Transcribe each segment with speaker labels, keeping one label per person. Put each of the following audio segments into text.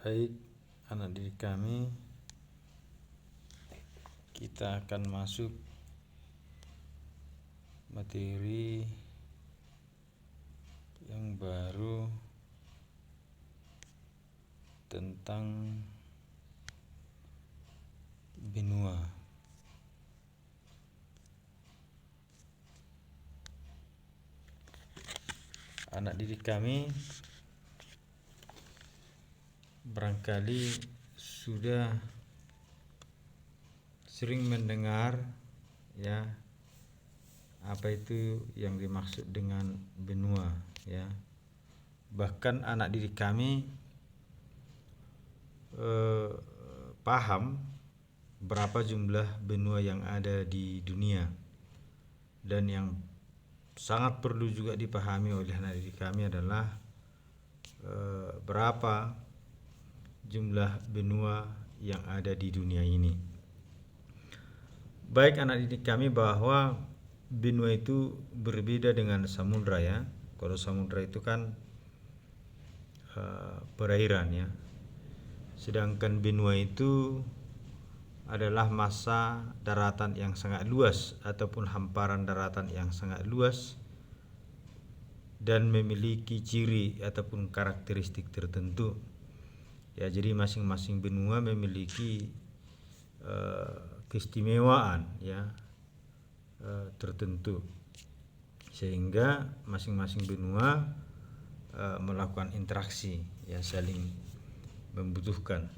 Speaker 1: Baik, anak didik kami, kita akan masuk materi yang baru tentang benua. Anak didik kami barangkali sudah sering mendengar ya apa itu yang dimaksud dengan benua ya. Bahkan anak didik kami paham berapa jumlah benua yang ada di dunia, dan yang sangat perlu juga dipahami oleh anak didik kami adalah berapa jumlah benua yang ada di dunia ini. Baik anak didik kami, bahwa benua itu berbeda dengan samudra ya. Kalau samudra itu kan perairan ya. Sedangkan benua itu adalah massa daratan yang sangat luas ataupun hamparan daratan yang sangat luas dan memiliki ciri ataupun karakteristik tertentu. Ya, jadi masing-masing benua memiliki keistimewaan ya tertentu, sehingga masing-masing benua melakukan interaksi yang saling membutuhkan.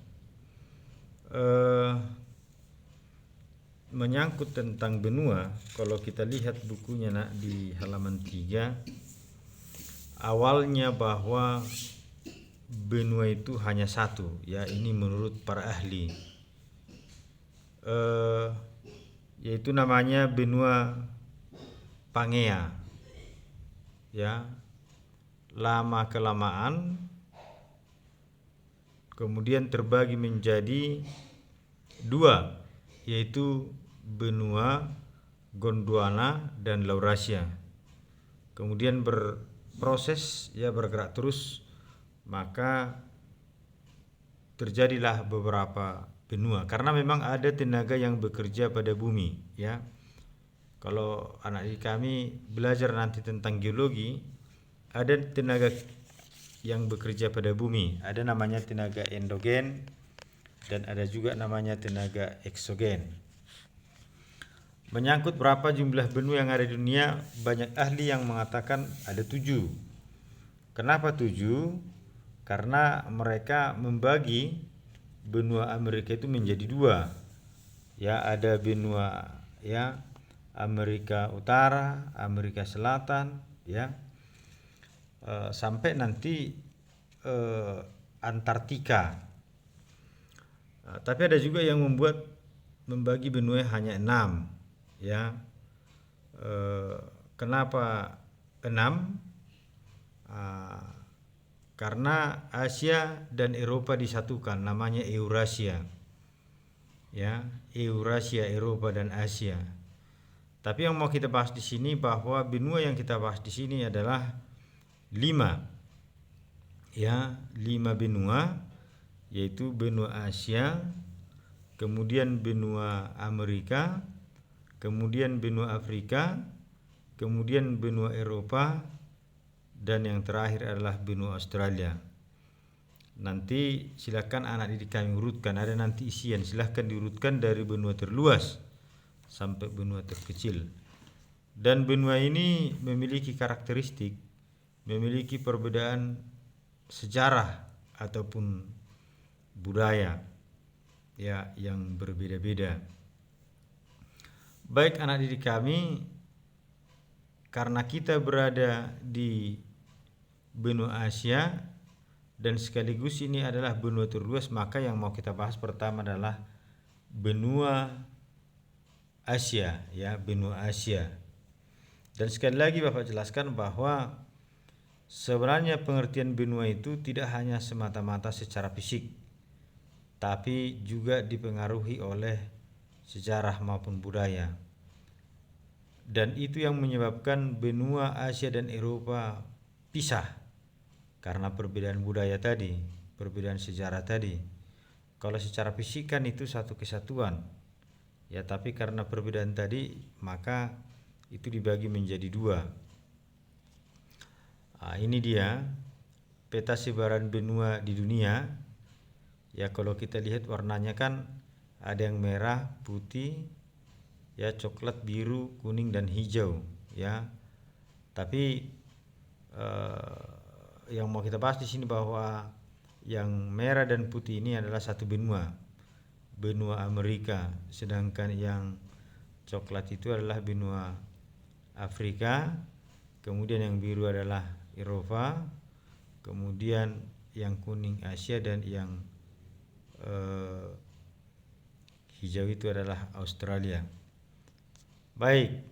Speaker 1: Menyangkut tentang benua, kalau kita lihat bukunya nak di halaman 3, awalnya bahwa benua itu hanya satu ya, ini menurut para ahli, yaitu namanya benua Pangea ya. Lama kelamaan kemudian terbagi menjadi dua, yaitu benua Gondwana dan Laurasia. Kemudian berproses ya, bergerak terus, maka terjadilah beberapa benua karena memang ada tenaga yang bekerja pada bumi ya. Kalau anak didik kami belajar nanti tentang geologi, ada tenaga yang bekerja pada bumi, ada namanya tenaga endogen dan ada juga namanya tenaga eksogen. Menyangkut berapa jumlah benua yang ada di dunia, banyak ahli yang mengatakan ada 7. Kenapa 7? Karena mereka membagi benua Amerika itu menjadi 2. Ya, ada benua ya Amerika Utara, Amerika Selatan ya, sampai nanti Antartika. Tapi ada juga yang membagi benua hanya 6 ya. Kenapa 6? Karena Asia dan Eropa disatukan, namanya Eurasia ya, Eurasia, Eropa dan Asia. Tapi yang mau kita bahas di sini, bahwa benua yang kita bahas di sini adalah 5 ya, 5 benua, yaitu benua Asia, kemudian benua Amerika, kemudian benua Afrika, kemudian benua Eropa, dan yang terakhir adalah benua Australia. Nanti silakan anak didik kami urutkan, ada nanti isian, silakan diurutkan dari benua terluas sampai benua terkecil. Dan benua ini memiliki karakteristik, memiliki perbedaan sejarah ataupun budaya ya yang berbeda-beda. Baik anak didik kami, karena kita berada di benua Asia dan sekaligus ini adalah benua terluas, maka yang mau kita bahas pertama adalah benua Asia ya, benua Asia. Dan sekali lagi Bapak jelaskan bahwa sebenarnya pengertian benua itu tidak hanya semata-mata secara fisik, tapi juga dipengaruhi oleh sejarah maupun budaya. Dan itu yang menyebabkan benua Asia dan Eropa pisah karena perbedaan budaya tadi, perbedaan sejarah tadi. Kalau secara fisik kan itu satu kesatuan, ya, tapi karena perbedaan tadi maka itu dibagi menjadi dua. Ini dia peta sebaran benua di dunia. Ya, kalau kita lihat warnanya kan ada yang merah, putih, ya, coklat, biru, kuning dan hijau, ya. Tapi yang mau kita bahas di sini bahwa yang merah dan putih ini adalah satu benua, benua Amerika, sedangkan yang coklat itu adalah benua Afrika, kemudian yang biru adalah Eropa, kemudian yang kuning Asia, dan yang hijau itu adalah Australia. Baik,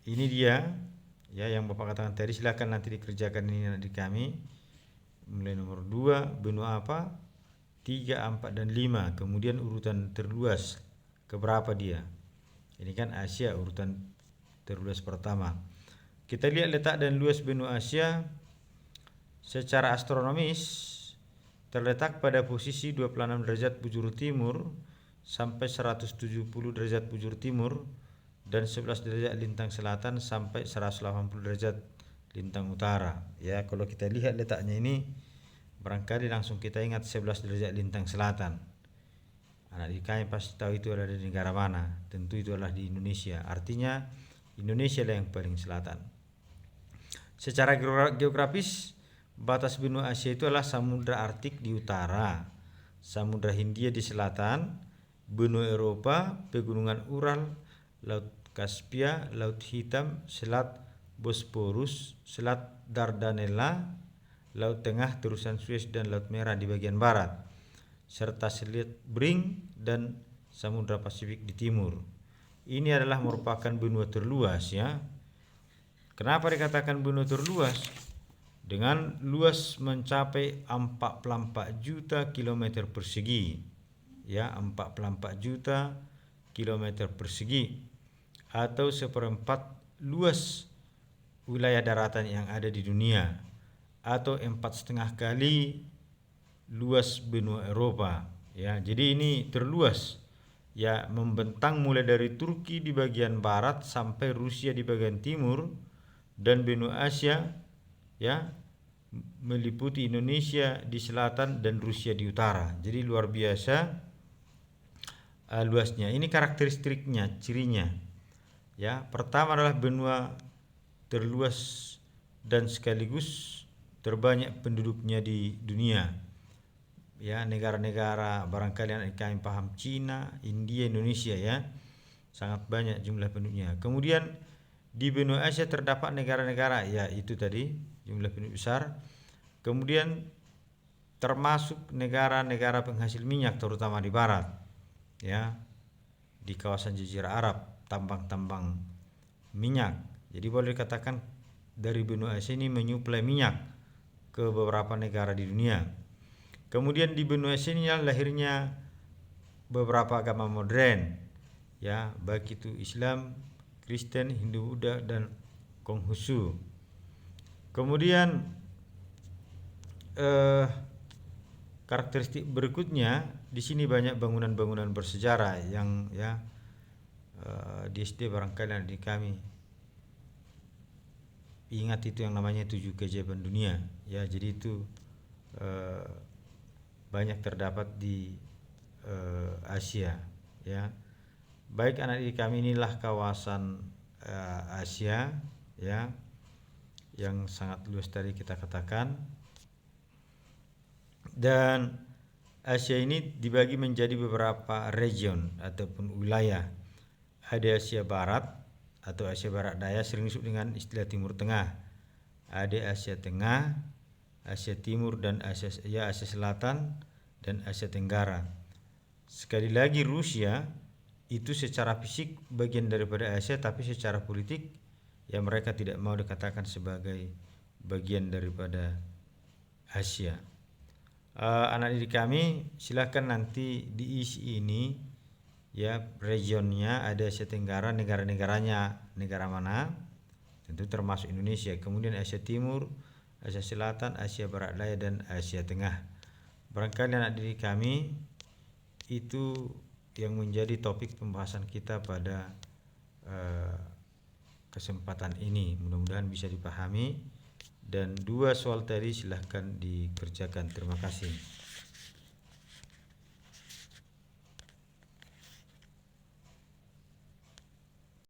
Speaker 1: ini dia ya yang Bapak katakan tadi. Silakan nanti dikerjakan ini di kami. Mulai nomor 2, benua apa? 3, 4 dan 5. Kemudian urutan terluas keberapa dia? Ini kan Asia urutan terluas pertama. Kita lihat letak dan luas benua Asia secara astronomis terletak pada posisi 26 derajat bujur timur sampai 170 derajat bujur timur dan 11 derajat lintang selatan sampai 180 derajat lintang utara. Ya, kalau kita lihat letaknya ini barangkali langsung kita ingat 11 derajat lintang selatan. Anak didik kami pasti tahu itu ada di negara mana. Tentu itu adalah di Indonesia. Artinya Indonesia lah yang paling selatan. Secara geografis, batas benua Asia itu adalah Samudra Arktik di utara, Samudra Hindia di selatan, benua Eropa, pegunungan Ural, Laut Kaspia, Laut Hitam, Selat Bosporus, Selat Dardanella, Laut Tengah, terusan Suez dan Laut Merah di bagian barat, serta Selat Bering dan Samudra Pasifik di timur. Ini adalah merupakan benua terluas, ya. Kenapa dikatakan benua terluas? Dengan luas mencapai 44 juta kilometer persegi, ya, 44 juta kilometer persegi, atau seperempat luas wilayah daratan yang ada di dunia, atau 4,5 kali luas benua Eropa, ya. Jadi ini terluas, ya, membentang mulai dari Turki di bagian barat sampai Rusia di bagian timur, dan benua Asia, ya, meliputi Indonesia di selatan dan Rusia di utara. Jadi luar biasa luasnya. Ini karakteristiknya, cirinya. Ya, pertama adalah benua terluas dan sekaligus terbanyak penduduknya di dunia. Ya, negara-negara barangkali yang kami paham, Cina, India, Indonesia, ya. Sangat banyak jumlah penduduknya. Kemudian di benua Asia terdapat negara-negara, ya, itu tadi jumlah penduduk besar. Kemudian termasuk negara-negara penghasil minyak terutama di barat, ya, di kawasan Jazirah Arab, tambang-tambang minyak. Jadi boleh dikatakan dari benua Asia ini menyuplai minyak ke beberapa negara di dunia. Kemudian di benua Asia ini lahirnya beberapa agama modern, ya, baik itu Islam, Kristen, Hindu, Buddha dan Konghucu. Kemudian karakteristik berikutnya di sini banyak bangunan-bangunan bersejarah yang, ya, di SD barangkali di kami ingat itu yang namanya 7 keajaiban dunia, ya. Jadi itu banyak terdapat di Asia, ya. Baik anak didik kami, inilah kawasan Asia, ya, yang sangat luas tadi kita katakan. Dan Asia ini dibagi menjadi beberapa region ataupun wilayah. Ada Asia Barat atau Asia Barat Daya, sering disebut dengan istilah Timur Tengah. Ada Asia Tengah, Asia Timur dan Asia Selatan dan Asia Tenggara. Sekali lagi, Rusia itu secara fisik bagian daripada Asia, tapi secara politik, ya, mereka tidak mau dikatakan sebagai bagian daripada Asia. Anak didik kami, silakan nanti diisi ini, ya, regionnya. Ada Asia Tenggara, negara-negaranya negara mana, tentu termasuk Indonesia. Kemudian Asia Timur, Asia Selatan, Asia Barat Daya dan Asia Tengah. Barangkali anak didik kami, itu yang menjadi topik pembahasan kita pada kesempatan ini. Mudah-mudahan bisa dipahami, dan 2 soal tadi silahkan dikerjakan. Terima kasih.